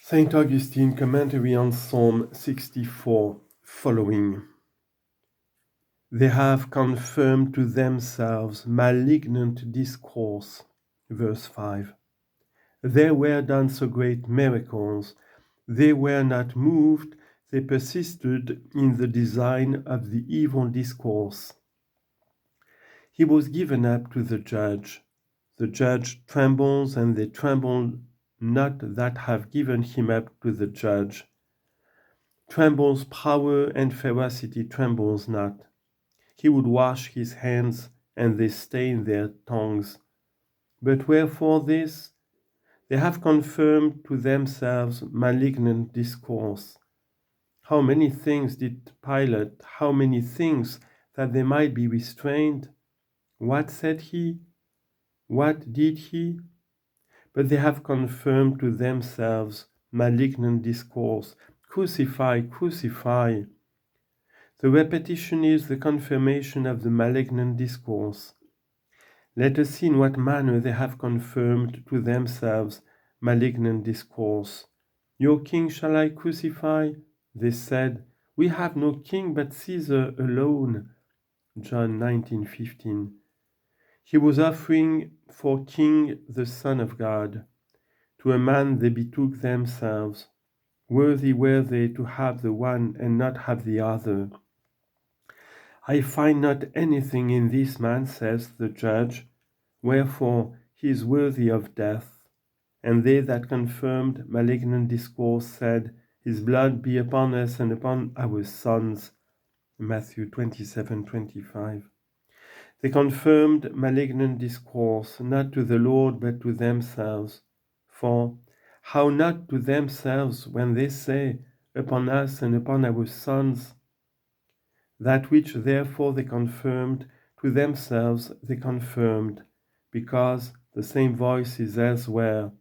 Saint Augustine, commentary on Psalm 64, following. They have confirmed to themselves malignant discourse. Verse 5. There were done so great miracles. They were not moved. They persisted in the design of the evil discourse. He was given up to the judge. The judge trembles, and they tremble not that have given him up to the judge. Trembles power and ferocity trembles not. He would wash his hands, and they stain their tongues. But wherefore this? They have confirmed to themselves malignant discourse. How many things did Pilate, how many things that they might be restrained? What said he? What did he? But they have confirmed to themselves malignant discourse. Crucify, crucify. The repetition is the confirmation of the malignant discourse. Let us see in what manner they have confirmed to themselves malignant discourse. Your king shall I crucify? They said, we have no king but Caesar alone. John 19:15. He was offering for king the Son of God. To a man they betook themselves. Worthy were they to have the one and not have the other. I find not anything in this man, says the judge, wherefore he is worthy of death. And they that confirmed malignant discourse said, his blood be upon us and upon our sons. Matthew 27:25. They confirmed malignant discourse, not to the Lord, but to themselves. For how not to themselves when they say, upon us and upon our sons? That which therefore they confirmed, to themselves they confirmed, because the same voice is elsewhere.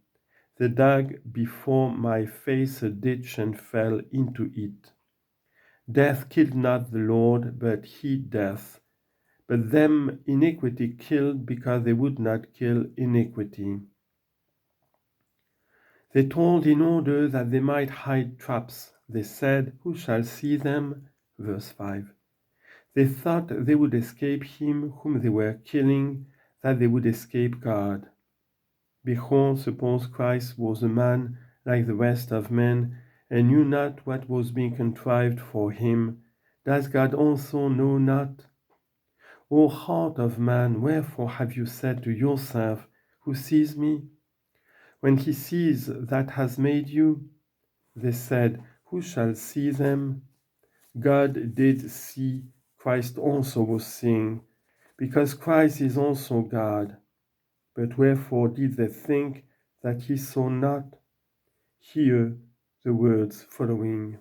They dug before my face a ditch and fell into it. Death killed not the Lord, but he death. But them iniquity killed, because they would not kill iniquity. They told in order that they might hide traps. They said, who shall see them? Verse 5. They thought they would escape him whom they were killing, that they would escape God. Behold, suppose Christ was a man like the rest of men, and knew not what was being contrived for him. Does God also know not? O heart of man, wherefore have you said to yourself, who sees me? When he sees that has made you, they said, who shall see them? God did see, Christ also was seeing, because Christ is also God. But wherefore did they think that he saw not? Hear the words following.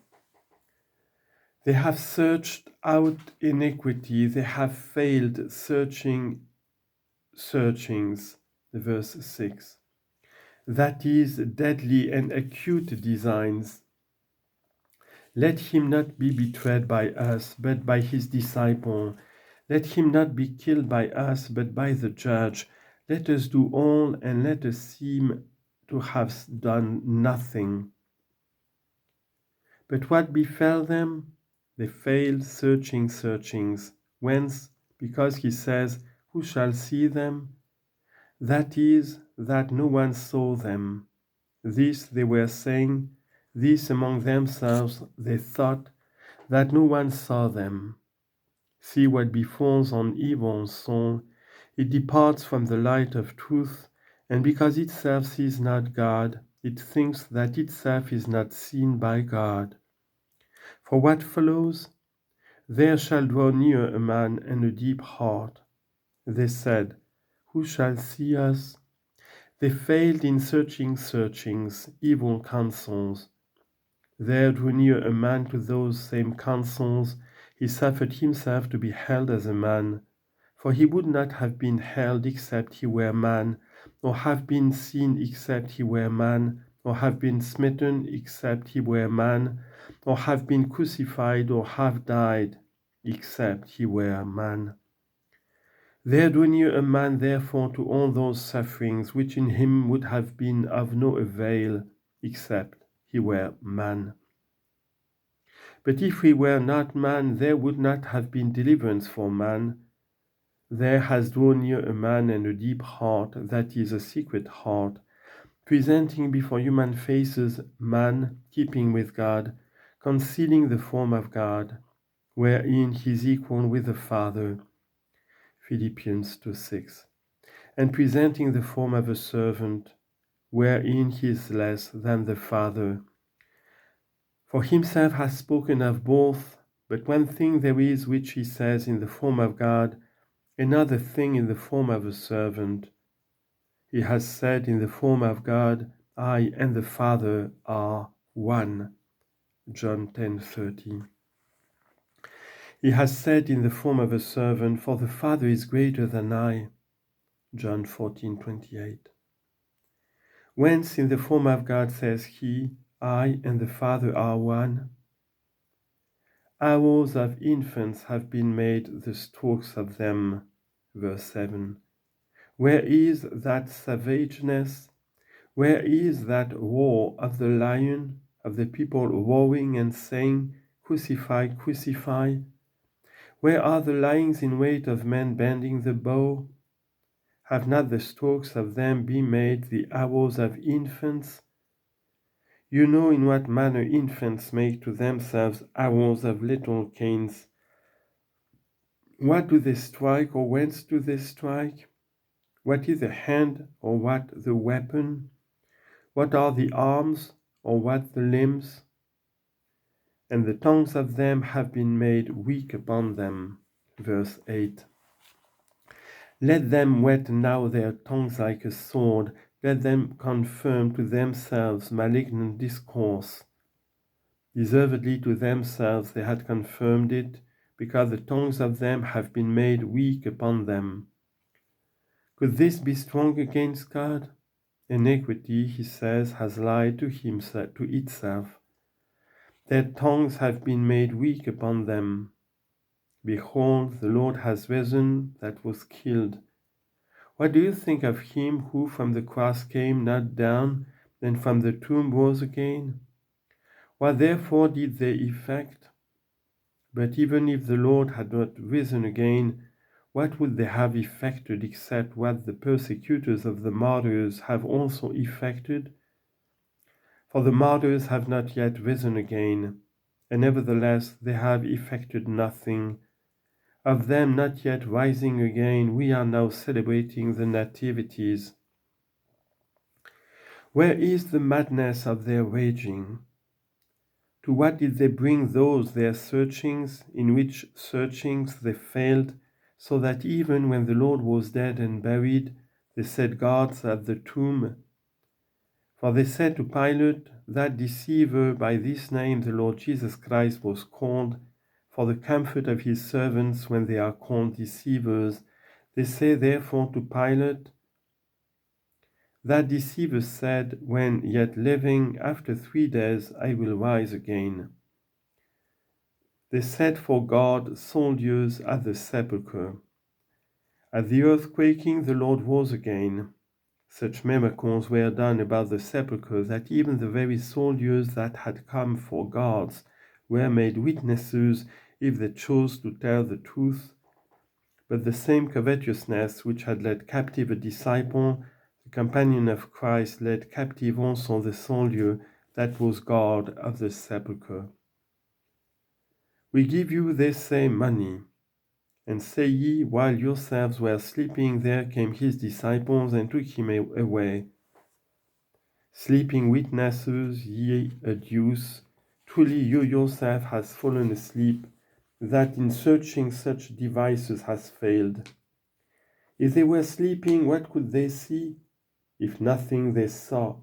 They have searched out iniquity, they have failed searchings. Verse 6. That is, deadly and acute designs. Let him not be betrayed by us, but by his disciple. Let him not be killed by us, but by the judge. Let us do all, and let us seem to have done nothing. But what befell them? They failed searchings. Whence? Because he says, who shall see them? That is, that no one saw them. This they were saying, this among themselves they thought, that no one saw them. See what befalls on evil soul. It departs from the light of truth, and because itself sees not God, it thinks that itself is not seen by God. For what follows? There shall draw near a man and a deep heart. They said, who shall see us? They failed in searchings, evil counsels. There drew near a man to those same counsels. He suffered himself to be held as a man, for he would not have been held except he were man, or have been seen except he were man, or have been smitten except he were man, or have been crucified or have died except he were man. There drew near a man therefore to all those sufferings which in him would have been of no avail, except he were man. But if he were not man, there would not have been deliverance for man. There has drawn near a man and a deep heart, that is a secret heart, presenting before human faces man keeping with God, concealing the form of God, wherein he is equal with the Father, Philippians 2:6, and presenting the form of a servant, wherein he is less than the Father. For himself has spoken of both, but one thing there is which he says in the form of God, another thing in the form of a servant. He has said in the form of God, I and the Father are one. John 10:30. He has said in the form of a servant, for the Father is greater than I. John 14:28. Whence in the form of God says he, I and the Father are one. Hours of infants have been made the strokes of them. Verse 7. Where is that savageness? Where is that roar of the lion, of the people roaring and saying, Crucify, crucify? Where are the lyings in wait of men bending the bow? Have not the strokes of them been made the hours of infants? You know in what manner infants make to themselves hours of little canes. What do they strike, or whence do they strike? What is the hand, or what the weapon? What are the arms, or what the limbs? And the tongues of them have been made weak upon them. Verse 8. Let them whet now their tongues like a sword, let them confirm to themselves malignant discourse. Deservedly to themselves they had confirmed it, because the tongues of them have been made weak upon them. Could this be strong against God? Iniquity, he says, has lied to himself, to itself. Their tongues have been made weak upon them. Behold, the Lord has risen that was killed. What do you think of him who from the cross came not down, then from the tomb rose again? What therefore did they effect? But even if the Lord had not risen again, what would they have effected except what the persecutors of the martyrs have also effected? For the martyrs have not yet risen again, and nevertheless they have effected nothing. Of them not yet rising again, we are now celebrating the nativities. Where is the madness of their raging? To what did they bring those their searchings, in which searchings they failed, so that even when the Lord was dead and buried, they set guards at the tomb? For they said to Pilate, that deceiver, by this name the Lord Jesus Christ was called, for the comfort of his servants when they are called deceivers. They say therefore to Pilate, that deceiver said, when yet living, after 3 days I will rise again. They set for God soldiers at the sepulchre. At the earthquaking the Lord rose again. Such miracles were done about the sepulchre that even the very soldiers that had come for guards were made witnesses if they chose to tell the truth. But the same covetousness which had led captive a disciple, the companion of Christ, led captive also the soldier that was guard of the sepulchre. We give you, they say, money. And say ye, while yourselves were sleeping, there came his disciples and took him away. Sleeping witnesses, ye adduce, truly you yourself has fallen asleep, that in searching such devices has failed. If they were sleeping, what could they see? If nothing they saw,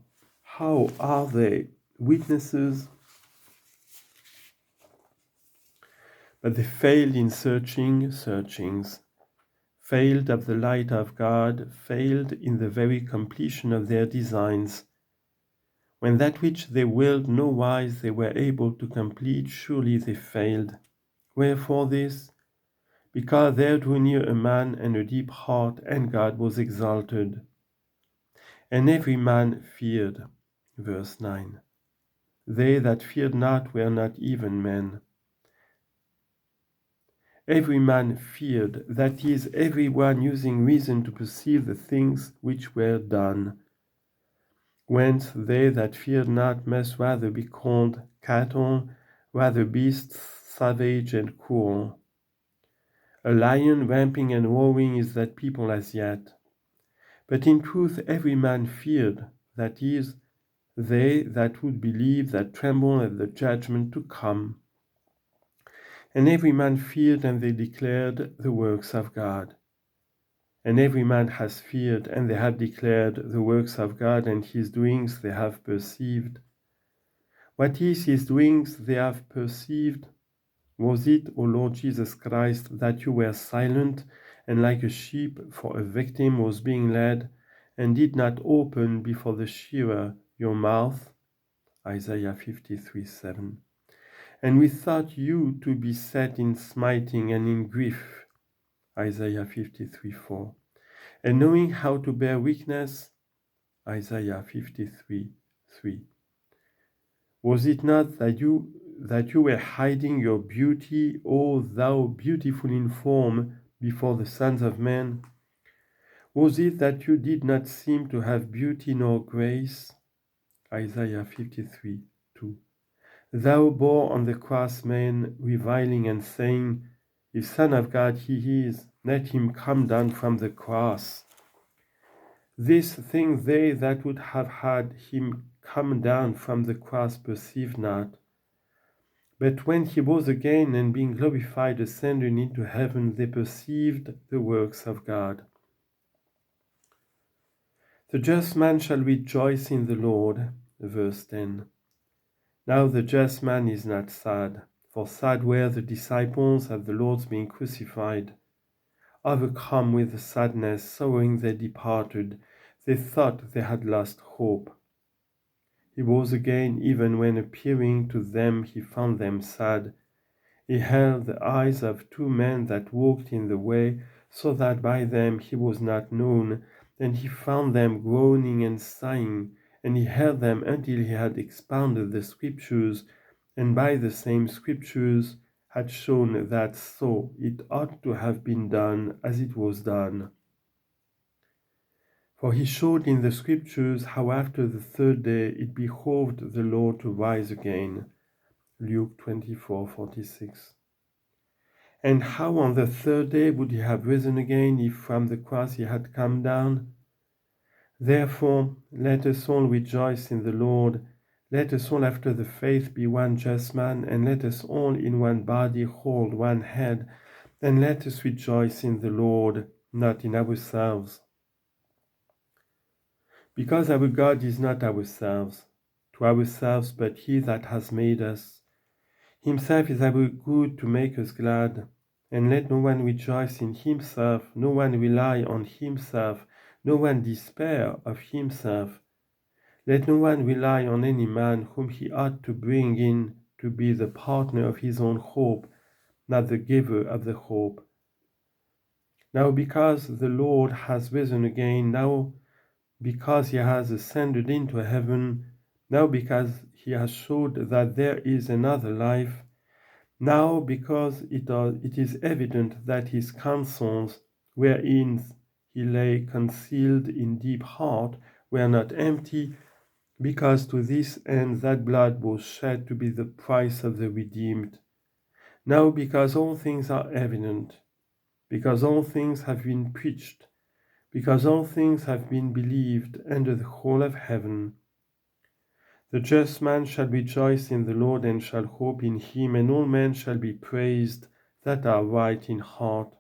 how are they witnesses? But they failed in searchings, failed of the light of God, failed in the very completion of their designs. When that which they willed no wise they were able to complete, surely they failed. Wherefore this? Because there drew near a man and a deep heart, and God was exalted. And every man feared. Verse 9. They that feared not were not even men. Every man feared, that is, every one using reason to perceive the things which were done. Whence they that feared not must rather be called cattle, rather beasts savage and cruel. A lion ramping and roaring is that people as yet. But in truth every man feared, that is, they that would believe, that tremble at the judgment to come. And every man feared, and they declared the works of God. And every man has feared, and they have declared the works of God, and his doings they have perceived. What is his doings they have perceived? Was it, O Lord Jesus Christ, that you were silent, and like a sheep for a victim was being led, and did not open before the shearer your mouth? Isaiah 53:7. And we thought you to be set in smiting and in grief. Isaiah 53:4. And knowing how to bear weakness. Isaiah 53:3. Was it not that you were hiding your beauty, O thou beautiful in form, before the sons of men? Was it that you did not seem to have beauty nor grace? Isaiah 53:2. Thou bore on the cross men reviling and saying, If Son of God he is, let him come down from the cross. This thing they that would have had him come down from the cross perceived not. But when he rose again, and being glorified ascended into heaven, they perceived the works of God. The just man shall rejoice in the Lord. Verse 10. Now the just man is not sad, for sad were the disciples at the Lord's being crucified. Overcome with sadness, sorrowing they departed. They thought they had lost hope. He rose again, even when appearing to them he found them sad. He held the eyes of two men that walked in the way, so that by them he was not known. And he found them groaning and sighing, and he held them until he had expounded the Scriptures, and by the same Scriptures had shown that so it ought to have been done as it was done. For he showed in the Scriptures how after the third day it behoved the Lord to rise again. Luke 24:46. And how on the third day would he have risen again if from the cross he had come down? Therefore, let us all rejoice in the Lord. Let us all after the faith be one just man, and let us all in one body hold one head, and let us rejoice in the Lord, not in ourselves. Because our God is not ourselves, to ourselves, but he that has made us. Himself is our good to make us glad. And let no one rejoice in himself, no one rely on himself, no one despair of himself. Let no one rely on any man whom he ought to bring in to be the partner of his own hope, not the giver of the hope. Now because the Lord has risen again, now because he has ascended into heaven, now because he has showed that there is another life, now because it is evident that his counsels, wherein he lay concealed in deep heart, were not empty, because to this end that blood was shed to be the price of the redeemed. Now because all things are evident, because all things have been preached, because all things have been believed under the whole of heaven. The just man shall rejoice in the Lord and shall hope in him, and all men shall be praised that are right in heart.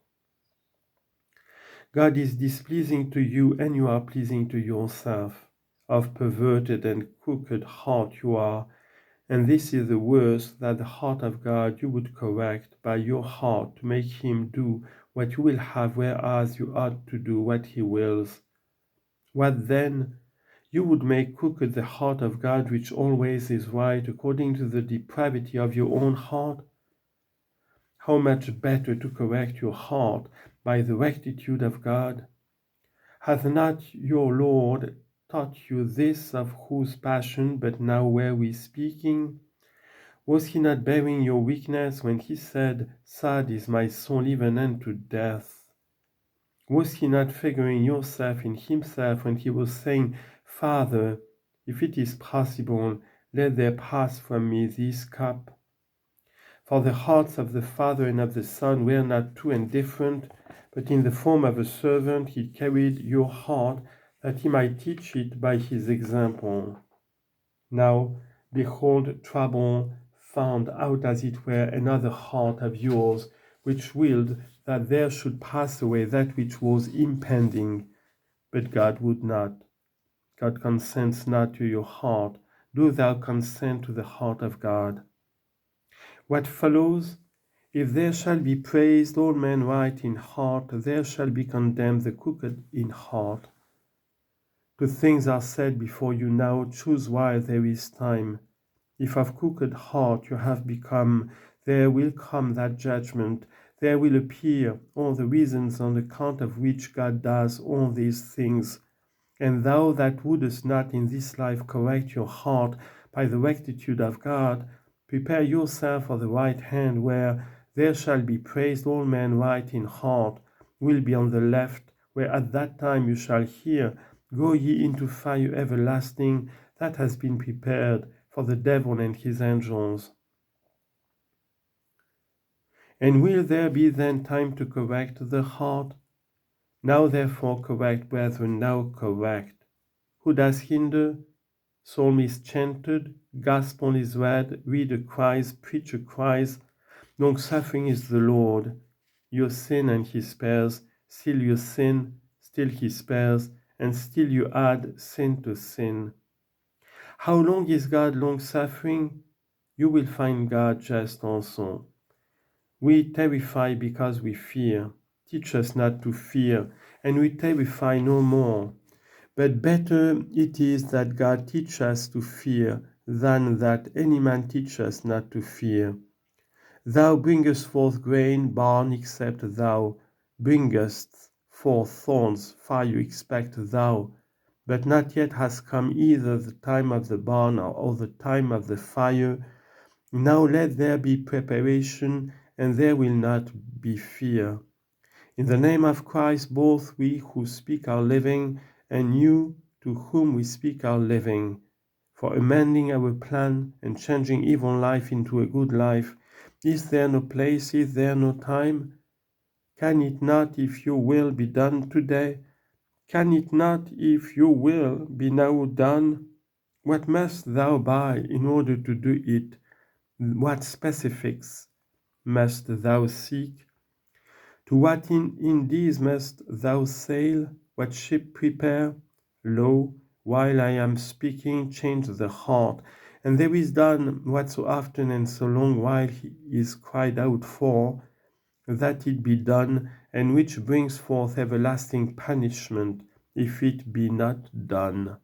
God is displeasing to you, and you are pleasing to yourself. Of perverted and crooked heart you are, and this is the worst, that the heart of God you would correct by your heart to make him do what you will have, whereas you ought to do what he wills. What then? You would make crooked the heart of God, which always is right, according to the depravity of your own heart? How much better to correct your heart by the rectitude of God? Hath not your Lord taught you this, of whose passion but now were we speaking? Was he not bearing your weakness when he said, Sad is my soul even unto death? Was he not figuring yourself in himself when he was saying, Father, if it is possible, let there pass from me this cup? For the hearts of the Father and of the Son were not two and different, but in the form of a servant he carried your heart, that he might teach it by his example. Now, behold, trouble found out as it were another heart of yours, which willed that there should pass away that which was impending. But God would not. God consents not to your heart. Do thou consent to the heart of God. What follows? If there shall be praised all men right in heart, there shall be condemned the crooked in heart. Two things are said before you now, choose while there is time. If of crooked heart you have become, there will come that judgment. There will appear all the reasons on account of which God does all these things. And thou that wouldest not in this life correct your heart by the rectitude of God, prepare yourself for the right hand, where there shall be praised all men right in heart, will be on the left, where at that time you shall hear, Go ye into fire everlasting, that has been prepared for the devil and his angels. And will there be then time to correct the heart? Now therefore correct, brethren, now correct. Who does hinder? Psalm is chanted, gospel is read, reader cries, preacher cries, long suffering is the Lord. Your sin and he spares, still your sin, still he spares, and still you add sin to sin. How long is God long suffering? You will find God just also. We terrify because we fear. Teach us not to fear, and we terrify no more. But better it is that God teach us to fear than that any man teach us not to fear. Thou bringest forth grain, barn except thou, bringest forth thorns, fire expect thou. But not yet has come either the time of the barn or the time of the fire. Now let there be preparation, and there will not be fear. In the name of Christ, both we who speak are living, and you to whom we speak are living, for amending our plan and changing evil life into a good life. Is there no place? Is there no time? Can it not, if you will, be done today? Can it not, if you will, be now done? What must thou buy in order to do it? What specifics must thou seek? To what in these must thou sail? What ship prepare? Lo, while I am speaking, change the heart, and there is done what so often and so long while he is cried out for, that it be done, and which brings forth everlasting punishment, if it be not done.